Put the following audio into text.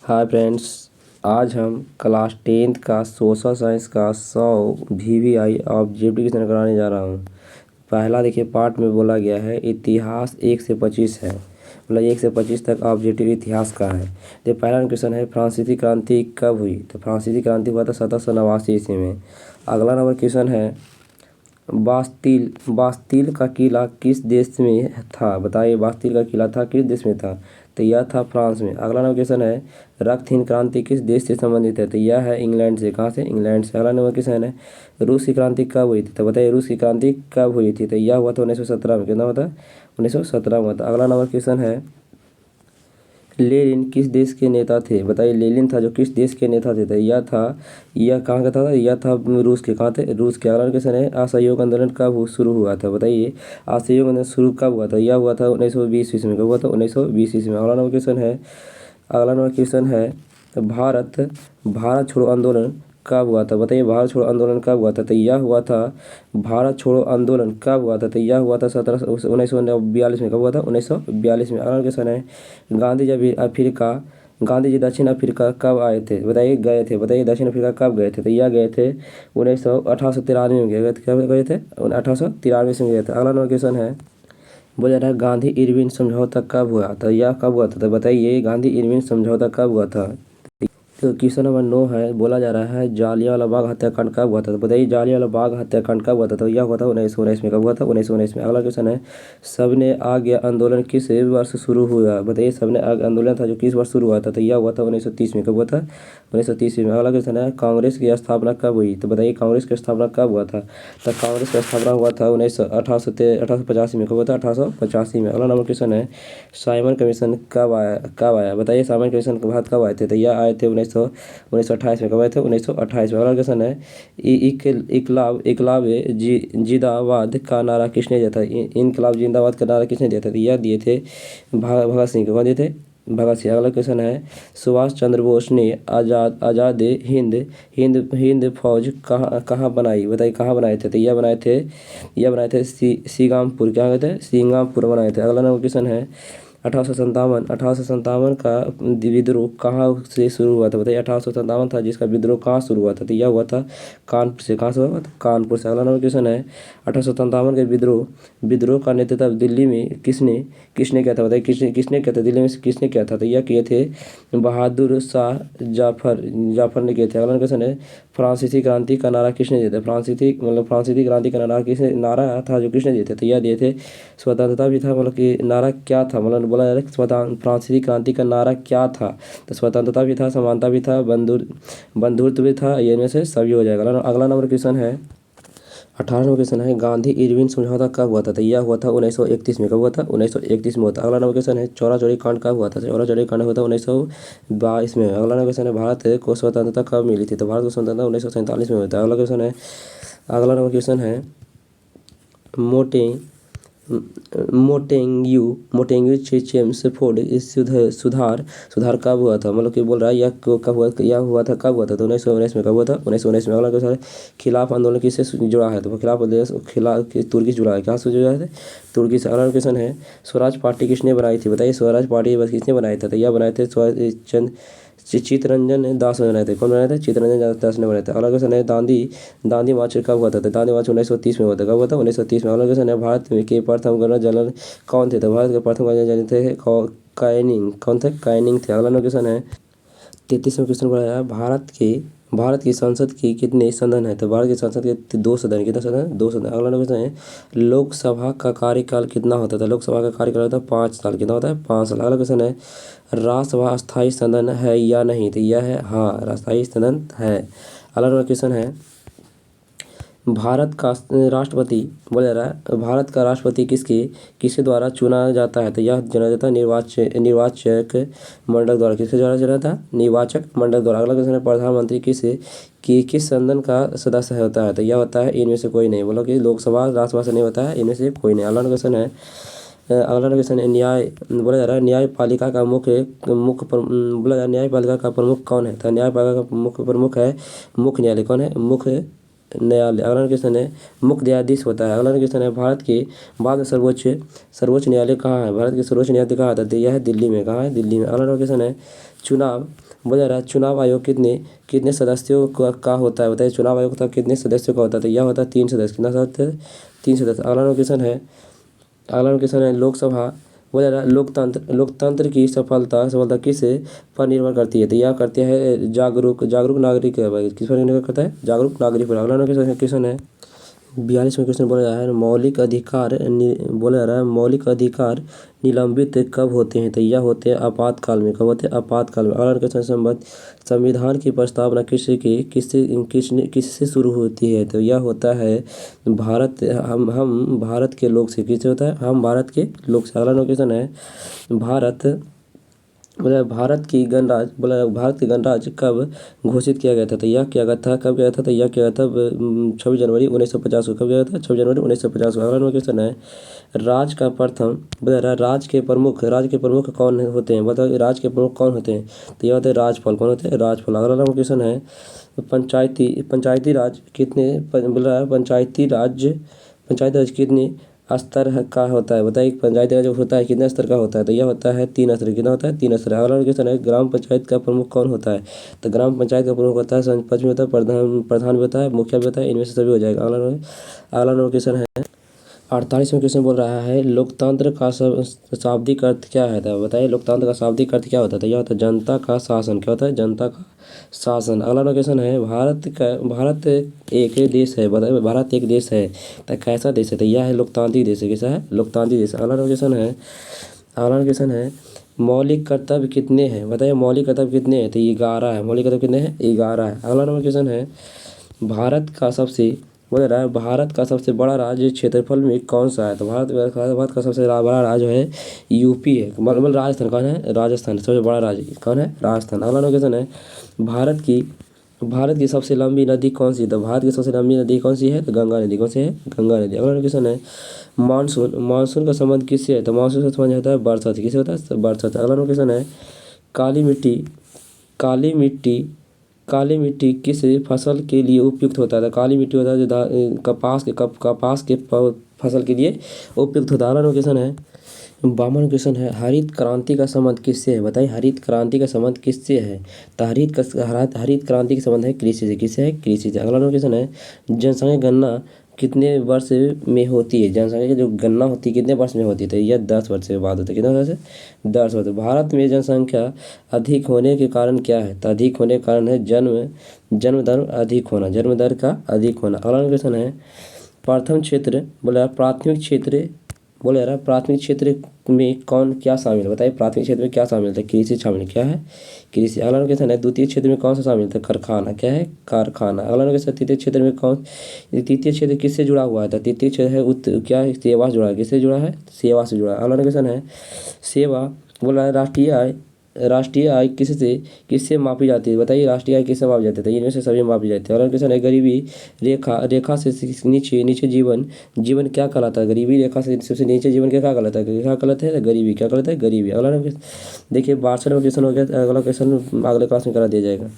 Hi friends, आज हम class 10th का सोशल साइंस का 100 VVI ऑब्जेक्टिव क्वेश्चन कराने जा रहा हूँ। पहला देखिए पार्ट में बोला गया है इतिहास 1 से 25 है, मतलब 1 से 25 तक ऑब्जेक्टिव इतिहास का है। तो पहला क्वेश्चन है फ्रांसीसी क्रांति कब हुई? तो फ्रांसीसी क्रांति हुआ था 1789 ईस्वी में। अगला नंबर क्वेश्चन है बास्तील बास्तील का किला किस देश में था? बताइए बास्तील का किला था किस देश में था? तो यह था फ्रांस में। अगला नंबर क्वेश्चन है रक्तहीन क्रांति किस देश से संबंधित है? तो यह है इंग्लैंड से। कहाँ से? इंग्लैंड से। अगला नंबर क्वेश्चन है रूस की क्रांति कब हुई थी? तो बताइए रूस की क्रांति कब हुई थी? तो यह हुआ था 1917 में। कितना हुआ था? 1917 में हुआ था। अगला नंबर क्वेश्चन है लेनिन किस देश के नेता थे? बताइए लेनिन था जो किस देश के नेता थे? तो यह कहाँ का था? यह था रूस के। कहाँ थे? रूस के। अगला क्वेश्चन है असहयोग आंदोलन कब शुरू हुआ था? बताइए असहयोग आंदोलन शुरू कब हुआ था? यह हुआ था 1920 ईस्वी में। कब हुआ था? 1920 ईस्वी में। अगला नंबर क्वेश्चन है भारत भारत छोड़ो आंदोलन कब हुआ था? बताइए भारत छोड़ो आंदोलन कब हुआ था? तो यह हुआ था भारत छोड़ो आंदोलन कब हुआ था? तो यह हुआ था 1942 में। कब हुआ था? 1942 में। अगला क्वेश्चन है गांधी जी दक्षिण अफ्रीका कब आए थे? बताइए गए थे। बताइए दक्षिण अफ्रीका कब गए थे? तो यह गए थे 1893 में गए थे। कब गए थे? 1893 में गए थे। अगला नंबर क्वेश्चन है बोला जा रहा है गांधी इरविन समझौता कब हुआ? तो यह कब हुआ था? तो बताइए गांधी इरविन समझौता कब हुआ था? तो क्वेश्चन नंबर 9 है, बोला जा रहा है जालियांवाला बाग हत्याकांड कब हुआ था? तो बताइए जालियांवाला बाग हत्याकांड कब हुआ था? तो यह हुआ था 1919 में। कब हुआ था? 1919 में। अगला क्वेश्चन है सबने आगे आंदोलन किस वर्ष शुरू हुआ? बताइए सबने आगे आंदोलन था जो किस वर्ष शुरू हुआ था? तो यह हुआ था 1930 में। कब हुआ था? 1930 में। अगला क्वेश्चन है कांग्रेस की स्थापना कब हुई? तो बताइए कांग्रेस की स्थापना कब हुआ था? तो कांग्रेस की स्थापना हुआ था 1885 में। कब हुआ था? 1885 में। अगला नंबर क्वेश्चन है साइमन कमीशन कब आया? बताइए साइमन कमीशन के बाद कब आए थे? तो यह आए थे 1928 में। कब आए थे? 1928 में। अगला क्वेश्चन है इकलाब जिंदाबाद का नारा किसने दिया था? इनकलाब जिंदाबाद का नारा किसने दिया था? तो यह दिए थे भगत सिंह। कौन दिए थे? भगत सिंह। अगला क्वेश्चन है सुभाष चंद्र बोस ने आजाद हिंद फौज कहाँ कहाँ बनाई? बताइए कहाँ बनाए थे? तो यह बनाए थे सीगामपुर। क्या गए थे? सीगामपुर बनाए थे। अगला नंबर क्वेश्चन है 1857 का विद्रोह कहाँ से शुरू हुआ था? बताइए 1857 था जिसका विद्रोह कहाँ शुरू हुआ था? तो यह हुआ था कानपुर से। कहाँ से हुआ था? कानपुर से। अगला नंबर क्वेश्चन है 1857 के विद्रोह का नेतृत्व दिल्ली में किसने किया था? बताइए किसने किया था? दिल्ली में किसने किया था? तो यह किए थे बहादुर शाह जाफर ने किए थे। अगला क्वेश्चन है फ्रांसीसी क्रांति का नारा किसने दिया था? फ्रांसीसी क्रांति का नारा था जो किसने दिए थे? तो यह दिए थे स्वतंत्रता भी था। मतलब कि नारा क्या था? मतलब बोला जा रहा है फ्रांसीसी क्रांति का नारा क्या था? तो स्वतंत्रता भी था, समानता भी था, बंधुत्व भी था। ये इनमें से सभी हो जाएगा। अगला नंबर क्वेश्चन है 18वां क्वेश्चन है गांधी इरविन समझौता कब हुआ था? तो यह हुआ था 1931 में। कब हुआ था? 1931 में हुआ था। अगला नंबर क्वेश्चन है चौरा चौरी कांड कब हुआ था? चौरा चौरी कांड हुआ था 1922 में। अगला नंबर क्वेश्चन है भारत को स्वतंत्रता कब मिली थी? तो भारत को स्वतंत्रता 1947 में हुआ था। अगला नंबर क्वेश्चन है मोटे मोटेंग्यू चेम्सफोर्ड सुधार कब हुआ था? मतलब कि बोल रहा है यह हुआ था कब हुआ था? तो 1919 में। कब हुआ था? 1919 में। अगला क्वेश्चन है खिलाफ आंदोलन किससे जुड़ा है? तो खिलाफ तुर्की से जुड़ा है। कहाँ से जुड़ा है? तुर्की से। अगला क्वेश्चन है स्वराज पार्टी किसने बनाई थी? बताइए स्वराज पार्टी बस किसने बनाई था? तो यह बनाए थे चित्तरंजन दास ने बनाए थे। कौन बनाए थे? चित्तरंजन दास ने बनाए थे। अगला क्वेश्चन है दांडी मार्च कब हुआ था? तो दांडी मार्च 1930 में हुआ था। कब हुआ था? 1930 में। अगला क्वेश्चन है भारत के प्रथम गवर्नर जनरल कौन थे? तो भारत के प्रथम गवर्नर जनरल थे कैनिंग। कौन थे? कैनिंग थे। अगला क्वेश्चन है 33वां क्वेश्चन बोला है भारत की संसद की कितने सदन है? तो भारत की संसद के 2 सदन। कितने सदन? 2 सदन। अगला क्वेश्चन है लोकसभा का कार्यकाल कितना होता था? लोकसभा का कार्यकाल होता है 5 साल। कितना होता है? 5 साल। अगला क्वेश्चन है राज्यसभा स्थायी सदन है या नहीं? तो यह है हाँ स्थायी सदन है। अगला क्वेश्चन है भारत का राष्ट्रपति बोला जा रहा है भारत का राष्ट्रपति किसके द्वारा चुना जाता है? तो यह चुना जाता है निर्वाचक मंडल द्वारा। किसके द्वारा चुना जाता है? निर्वाचक मंडल द्वारा। अगला क्वेश्चन है प्रधानमंत्री किस सदन का सदस्य होता है? तो यह होता है इनमें से कोई नहीं। बोलो कि लोकसभा राज्यसभा से नहीं होता है, इनमें से कोई नहीं। अगला क्वेश्चन है न्याय बोला जा रहा है न्यायपालिका का न्यायपालिका का प्रमुख कौन है? तो न्यायपालिका का मुख्य प्रमुख है मुख्य न्यायालय। कौन है? मुख्य न्यायालय। अगला क्वेश्चन है मुख्य न्यायाधीश होता है। अगला क्वेश्चन है भारत के बाद में सर्वोच्च न्यायालय कहाँ है? भारत के सर्वोच्च न्यायालय कहाँ आता है? यह है दिल्ली में। कहाँ है? दिल्ली में। अगला क्वेश्चन है चुनाव बोला रहा है चुनाव आयोग कितने सदस्यों का होता है? बताइए चुनाव आयोग का कितने सदस्यों का होता है? तो यह होता है 3 सदस्य। कितना सदस्य? 3 सदस्य। अगला क्वेश्चन है लोकसभा बोला रहा है लोकतंत्र की सफलता किस पर निर्भर करती है? तो यह करती है जागरूक नागरिक किस पर निर्भर करता है? जागरूक नागरिक पर। अगला क्वेश्चन है 42वां क्वेश्चन बोला जा रहा है बोला जा रहा है मौलिक अधिकार निलंबित कब होते हैं? तो यह होते हैं आपातकाल में। कब होते हैं? आपातकाल में। अगला क्वेश्चन संविधान की प्रस्तावना किससे शुरू होती है? तो यह होता है हम भारत के लोग से। किससे होता है? हम भारत के लोग से। अगला क्वेश्चन है भारत की गणराज्य कब घोषित किया गया था? तो यह किया गया था कब किया था? तो यह किया था 26 जनवरी 1950 को। कब किया था? 26 जनवरी 1950 को। अगला क्वेश्चन है राज्य का प्रथम राज्य के प्रमुख कौन होते हैं? बताओ राज्य के प्रमुख कौन होते हैं? तो यह होते हैं राज्यपाल। कौन होते हैं? राज्यपाल। अगला क्वेश्चन है पंचायती राज कितने स्तर का होता है? बताइए पंचायती राज होता है कितने स्तर का होता है? तो यह होता है 3 स्तर। कितना होता है? 3 स्तर। अगला क्वेश्चन है ग्राम पंचायत का प्रमुख कौन होता है? तो ग्राम पंचायत का प्रमुख होता है सरपंच भी होता है, प्रधान भी होता है, मुखिया भी होता है। इनमें से सभी हो जाएगा। अगला क्वेश्चन है 48वां क्वेश्चन बोल रहा है लोकतंत्र का शाब्दिक अर्थ क्या है? तो बताइए लोकतंत्र का शाब्दिक अर्थ क्या होता है? तो यह होता है जनता का शासन। क्या होता है? जनता का शासन। अगला क्वेश्चन है भारत एक देश है। बताइए भारत एक देश है तो कैसा देश है? तो यह है लोकतांत्रिक देश है। कैसा है? लोकतांत्रिक देश। अगला क्वेश्चन है मौलिक कर्तव्य कितने हैं? बताइए मौलिक कर्तव्य कितने हैं? तो 11 है। मौलिक कर्तव्य कितने हैं? 11 है। अगला क्वेश्चन है भारत का सबसे बड़ा राज्य क्षेत्रफल में कौन सा है? तो भारत का सबसे बड़ा राज्य है यूपी है। मतलब राजस्थान। कौन है? राजस्थान। सबसे बड़ा राज्य कौन है? राजस्थान। अगला क्वेश्चन है भारत की सबसे लंबी नदी कौन सी है? तो भारत की सबसे लंबी नदी कौन सी है? तो गंगा नदी। कौन सी है? गंगा नदी। अगला क्वेश्चन है मानसून का संबंध किससे है? तो मानसून का संबंध होता है वर्षा से। किससे होता है? वर्षा से। अगला क्वेश्चन है काली मिट्टी काली मिट्टी किस फसल के लिए उपयुक्त होता है? तो काली मिट्टी होता है जो कपास के फसल के लिए उपयुक्त होता है। अगला क्वेश्चन है 52वां क्वेश्चन है हरित क्रांति का संबंध किससे है? बताइए हरित क्रांति का संबंध किससे है? तो हरित क्रांति का संबंध है कृषि से। किससे है? कृषि से। अगला क्वेश्चन है जनसंख्या गणना कितने वर्ष में होती है? जनसंख्या की जो गणना होती है कितने वर्ष में होती है? तो यह 10 वर्ष के बाद होती है। कितने वर्ष? 10 वर्ष। भारत में जनसंख्या अधिक होने के कारण क्या है? तो अधिक होने के कारण है जन्म दर अधिक होना। जन्म दर का अधिक होना। अगला क्वेश्चन है प्राथमिक क्षेत्र में क्या शामिल है? बताइए प्राथमिक क्षेत्र में क्या शामिल है? कृषि शामिल। क्या है? कृषि। अगला क्वेश्चन है द्वितीय क्षेत्र में कौन सा शामिल है? कारखाना। क्या है? कारखाना। अगला क्वेश्चन तृतीय क्षेत्र किससे जुड़ा हुआ है? तो तृतीय क्षेत्र है सेवा से जुड़ा है। किससे जुड़ा है? सेवा से जुड़ा है। अगला क्वेश्चन है सेवा बोला है राष्ट्रीय आय किससे मापी जाती है? बताइए राष्ट्रीय आय किससे मापी जाती है? तो इनमें से सभी मापी जाती है। अगला क्वेश्चन है गरीबी रेखा से नीचे जीवन क्या कहलाता है? गरीबी रेखा से सबसे नीचे जीवन क्या कहलाता है? क्या कहलाता है? गरीबी। क्या कहलाता है? गरीबी। अगला क्वेश्चन देखिए 62वां क्वेश्चन हो गया। अगला क्वेश्चन अगले क्लास में करा दिया जाएगा।